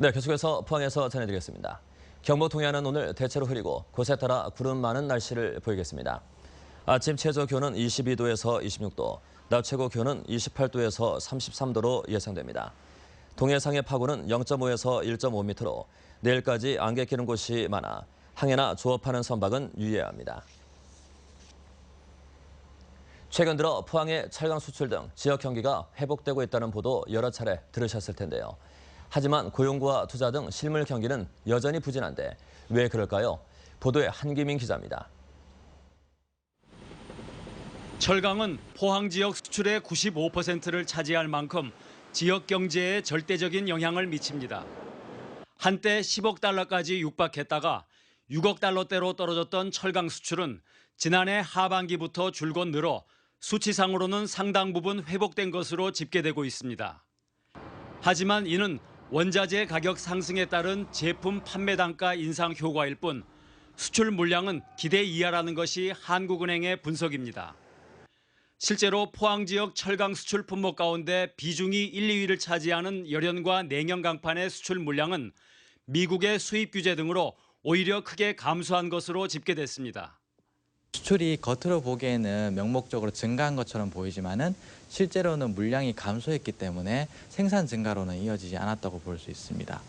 네, 계속해서 포항에서 전해드리겠습니다. 경북 동해안은 오늘 대체로 흐리고 곳에 따라 구름 많은 날씨를 보이겠습니다. 아침 최저 기온은 22도에서 26도, 낮 최고 기온은 28도에서 33도로 예상됩니다. 동해상의 파고는 0.5에서 1.5m로 내일까지 안개 끼는 곳이 많아 항해나 조업하는 선박은 유의해야 합니다. 최근 들어 포항의 철강 수출 등 지역 경기가 회복되고 있다는 보도 여러 차례 들으셨을 텐데요. 하지만 고용과 투자 등 실물 경기는 여전히 부진한데 왜 그럴까요? 보도에 한기민 기자입니다. 철강은 포항 지역 수출의 95%를 차지할 만큼 지역 경제에 절대적인 영향을 미칩니다. 한때 10억 달러까지 육박했다가 6억 달러대로 떨어졌던 철강 수출은 지난해 하반기부터 줄곧 늘어 수치상으로는 상당 부분 회복된 것으로 집계되고 있습니다. 하지만 이는 원자재 가격 상승에 따른 제품 판매 단가 인상 효과일 뿐 수출 물량은 기대 이하라는 것이 한국은행의 분석입니다. 실제로 포항 지역 철강 수출 품목 가운데 비중이 1, 2위를 차지하는 열연과 냉연 강판의 수출 물량은 미국의 수입 규제 등으로 오히려 크게 감소한 것으로 집계됐습니다. 수출이 겉으로 보기에는 명목적으로 증가한 것처럼 보이지만은 실제로는 물량이 감소했기 때문에 생산 증가로는 이어지지 않았다고 볼 수 있습니다.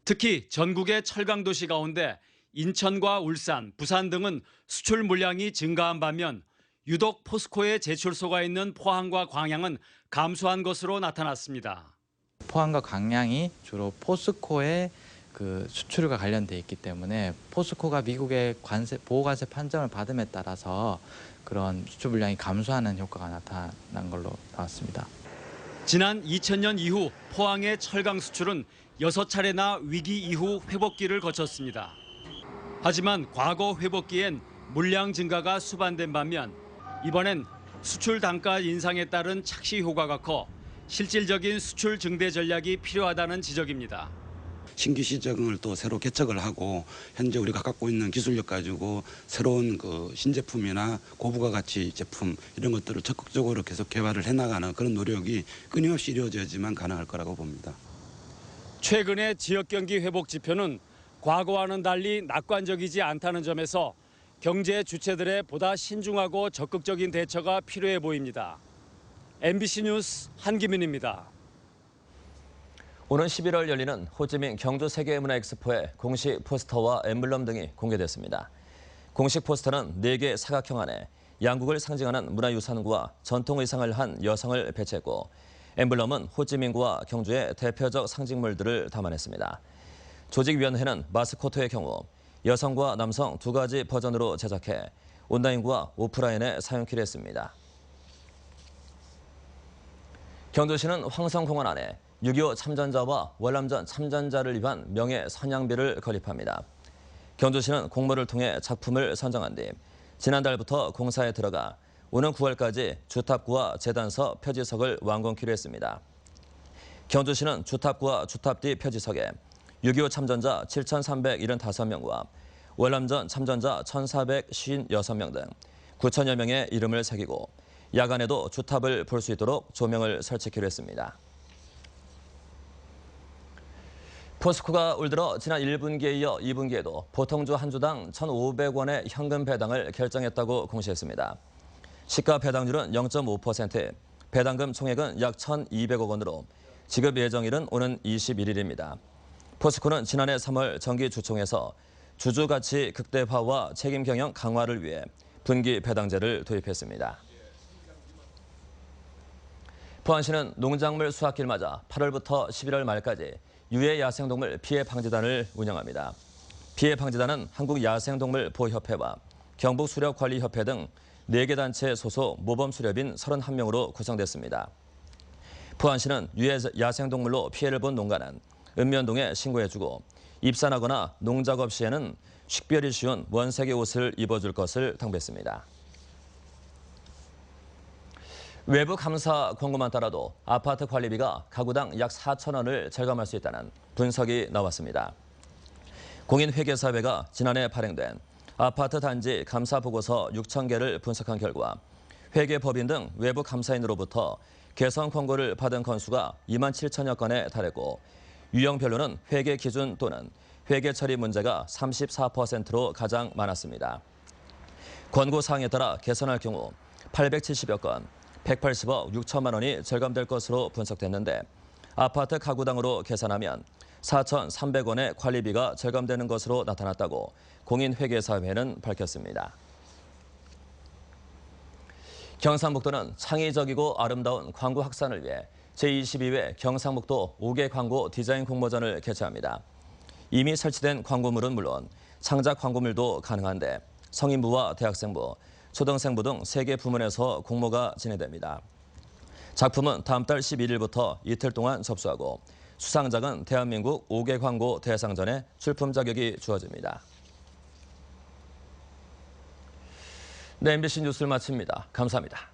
특히 전국의 철강 도시 가운데 인천과 울산, 부산 등은 수출 물량이 증가한 반면 유독 포스코의 제출소가 있는 포항과 광양은 감소한 것으로 나타났습니다. 포항과 광양이 주로 포스코의 수출과 관련돼 있기 때문에 포스코가 미국의 보호관세 판정을 받음에 따라서 그런 수출 물량이 감소하는 효과가 나타난 걸로 나왔습니다. 지난 2000년 이후 포항의 철강 수출은 6차례나 위기 이후 회복기를 거쳤습니다. 하지만 과거 회복기엔 물량 증가가 수반된 반면 이번엔 수출 단가 인상에 따른 착시 효과가 커 실질적인 수출 증대 전략이 필요하다는 지적입니다. 신규 시장을 또 새로 개척을 하고 현재 우리가 갖고 있는 기술력 가지고 새로운 신제품이나 고부가 가치 제품 이런 것들을 적극적으로 계속 개발을 해나가는 그런 노력이 끊임없이 이루어져야지만 가능할 거라고 봅니다. 최근의 지역 경기 회복 지표는 과거와는 달리 낙관적이지 않다는 점에서 경제 주체들의 보다 신중하고 적극적인 대처가 필요해 보입니다. MBC 뉴스 한기민입니다. 오는 11월 열리는 호찌민 경주 세계문화엑스포의 공식 포스터와 엠블럼 등이 공개됐습니다. 공식 포스터는 4개 사각형 안에 양국을 상징하는 문화유산과 전통 의상을 한 여성을 배치했고 엠블럼은 호찌민과 경주의 대표적 상징물들을 담아냈습니다. 조직위원회는 마스코트의 경우 여성과 남성 2가지 버전으로 제작해 온라인과 오프라인에 사용키로 했습니다. 경주시는 황성공원 안에 6.25 참전자와 월남전 참전자를 위한 명예 선양비를 건립합니다. 경주시는 공모를 통해 작품을 선정한 뒤 지난달부터 공사에 들어가 오는 9월까지 주탑구와 재단서 표지석을 완공키로 했습니다. 경주시는 주탑구와 주탑 뒤 표지석에 6.25 참전자 7,375명과 월남전 참전자 1,456명 등 9천여 명의 이름을 새기고 야간에도 주탑을 볼 수 있도록 조명을 설치키로 했습니다. 포스코가 올 들어 지난 1분기에 이어 2분기에도 보통주 한 주당 1,500원의 현금 배당을 결정했다고 공시했습니다. 시가 배당률은 0.5%, 배당금 총액은 약 1,200억 원으로 지급 예정일은 오는 21일입니다. 포스코는 지난해 3월 정기주총에서 주주 가치 극대화와 책임 경영 강화를 위해 분기 배당제를 도입했습니다. 포항시는 농작물 수확기를 맞아 8월부터 11월 말까지 유해 야생동물 피해 방지단을 운영합니다. 피해 방지단은 한국야생동물보호협회와 경북수렵관리협회 등 4개 단체 소속 모범수렵인 31명으로 구성됐습니다. 포항시는 유해 야생동물로 피해를 본 농가는 읍면동에 신고해주고 입산하거나 농작업 시에는 식별이 쉬운 원색의 옷을 입어줄 것을 당부했습니다. 외부 감사 권고만 따라도 아파트 관리비가 가구당 약 4,000원을 절감할 수 있다는 분석이 나왔습니다. 공인회계사회가 지난해 발행된 아파트 단지 감사 보고서 6,000개를 분석한 결과 회계법인 등 외부 감사인으로부터 개선 권고를 받은 건수가 27,000여 건에 달했고 유형별로는 회계 기준 또는 회계 처리 문제가 34%로 가장 많았습니다. 권고 사항에 따라 개선할 경우 870여 건, 180억 6천만 원이 절감될 것으로 분석됐는데 아파트 가구당으로 계산하면 4,300원의 관리비가 절감되는 것으로 나타났다고 공인회계사회는 밝혔습니다. 경상북도는 창의적이고 아름다운 광고 확산을 위해 제22회 경상북도 5개 광고 디자인 공모전을 개최합니다. 이미 설치된 광고물은 물론 창작 광고물도 가능한데 성인부와 대학생부, 초등생부 등 3개 부문에서 공모가 진행됩니다. 작품은 다음 달 11일부터 이틀 동안 접수하고 수상작은 대한민국 5개 광고 대상전에 출품 자격이 주어집니다. 네, MBC 뉴스를 마칩니다. 감사합니다.